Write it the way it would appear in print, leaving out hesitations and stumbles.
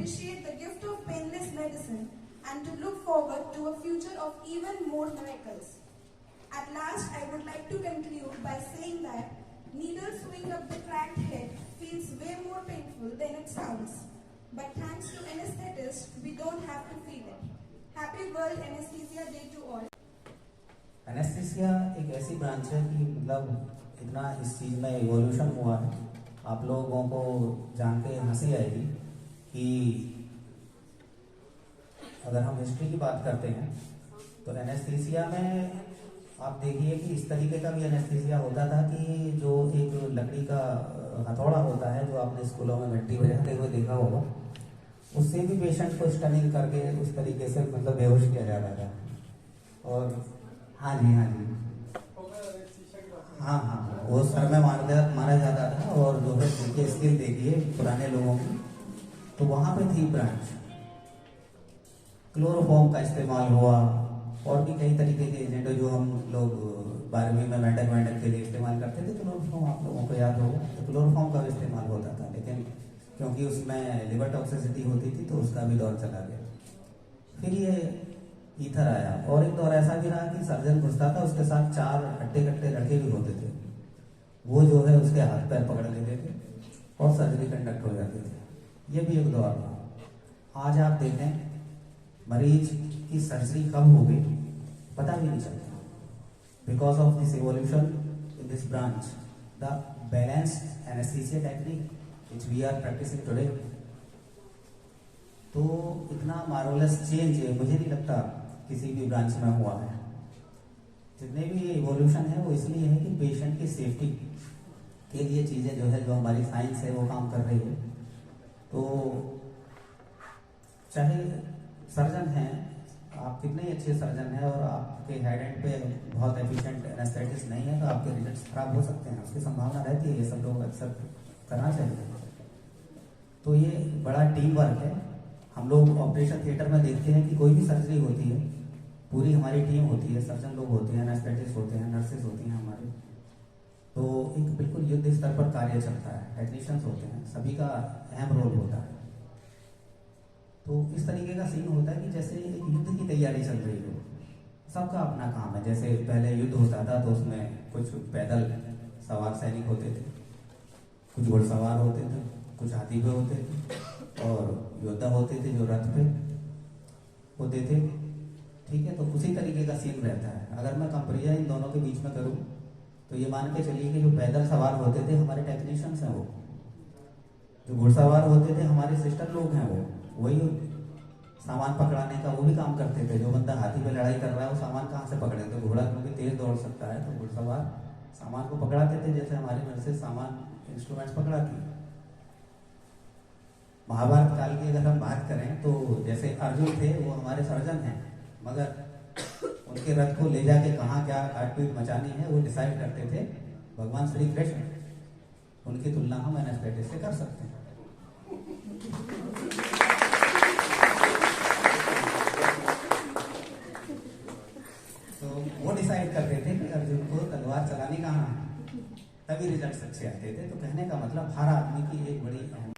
appreciate the gift of painless medicine and to look forward to a future of even more miracles. At last, I would like to conclude by saying that needle sewing up the cracked head feels way more painful than it sounds. But thanks to anesthetists, we don't have to feel it. Happy World Anesthesia Day to all. Anaesthesia एक ऐसी branch है कि मतलब इतना इस चीज़ में evolution हुआ है, आप लोगों को जान के हंसी आएगी कि अगर हम हिस्ट्री की बात करते हैं तो एनेस्थीसिया में आप देखिए कि इस तरीके का भी एनेस्थीसिया होता था कि जो एक लकड़ी का हथौड़ा होता है जो आपने स्कूलों में घंटी बजाते हुए देखा होगा, उससे भी पेशेंट को स्टनिंग करके उस तरीके से मतलब बेहोश किया जाता था। और हाँ जी हाँ, वो सर में मारा जाता था। और जो है देखिए स्किल देखिए पुराने लोगों की, तो वहाँ पे थी ब्रांच, क्लोरोफॉर्म का इस्तेमाल हुआ और भी कई तरीके के एजेंट जो हम लोग 12वीं में मेंढक के लिए इस्तेमाल करते थे। क्लोरोफॉर्म आप लोगों को याद होगा, तो क्लोरोफॉर्म का भी इस्तेमाल होता था, लेकिन क्योंकि उसमें लिवर टॉक्सिसिटी होती थी तो उसका भी दौर चला गया। फिर ये ईथर आया और एक दौर ऐसा भी रहा कि सर्जन घुसता था, उसके साथ 4 हट्टे कट्टे लड़के भी होते थे, वो जो है उसके हाथ पैर पकड़ लेते थे और सर्जरी कंडक्ट हो जाती थी। ये भी एक दौर था। आज आप देखें मरीज की सर्जरी कब हो गई पता भी नहीं चलता, because of this evolution in this branch, the balanced anaesthesia technique which we are practising today. तो इतना मार्वलस चेंज मुझे नहीं लगता किसी भी ब्रांच में हुआ है। जितने भी ये इवोल्यूशन है वो इसलिए है कि पेशेंट की सेफ्टी के लिए चीज़ें जो है, जो हमारी साइंस है वो काम कर रही है। तो चाहे सर्जन हैं, आप कितने ही अच्छे सर्जन हैं और आपके हेड एंड पे बहुत एफिशिएंट एनेस्थेटिस्ट नहीं है तो आपके रिजल्ट्स खराब हो सकते हैं, उसकी संभावना रहती है। ये सब लोग अक्सर करना चाहिए। तो ये बड़ा टीम वर्क है। हम लोग ऑपरेशन थिएटर में देखते हैं कि कोई भी सर्जरी होती है, पूरी हमारी टीम होती है, सर्जन लोग होते हैं, एनेस्थेटिस्ट होते हैं, नर्सेज होती हैं हमारे, तो एक बिल्कुल युद्ध स्तर पर कार्य चलता है। टेक्नीशियंस होते हैं, सभी का अहम रोल होता है। तो इस तरीके का सीन होता है कि जैसे एक युद्ध की तैयारी चल रही हो, सबका अपना काम है। जैसे पहले युद्ध होता था तो उसमें कुछ पैदल सवार सैनिक होते थे, कुछ घुड़सवार होते थे, कुछ हाथी पे होते थे, और योद्धा होते थे जो रथ पे होते थे। ठीक है, तो उसी तरीके का सीन रहता है। अगर मैं कंपेरिजन इन दोनों के बीच में करूं तो ये मान के चलिए कि जो पैदल सवार होते थे हमारे टेक्नीशियंस हैं, वो जो घुड़सवार होते थे हमारे सिस्टर लोग हैं, वो वही सामान पकड़ाने का वो भी काम करते थे। जो बंदा हाथी पे लड़ाई कर रहा है वो सामान कहाँ से पकड़े? तो घोड़ा क्योंकि तेज दौड़ सकता है तो घुड़सवार सामान को पकड़ाते थे, जैसे हमारी नर्सेज सामान इंस्ट्रूमेंट्स पकड़ाती। महाभारत काल की अगर हम बात करें तो जैसे अर्जुन थे वो हमारे सर्जन हैं, मगर उनके रथ को ले जाके कहाँ क्या काटपीट मचानी है वो डिसाइड करते थे भगवान श्री कृष्ण। उनकी तुलना हम एनेस्थेटिस्ट से कर सकते हैं। तो वो डिसाइड करते थे कि अर्जुन को तलवार चलानी कहाँ है, तभी रिजल्ट्स अच्छे आते थे। तो कहने का मतलब हर आदमी की एक बड़ी अहम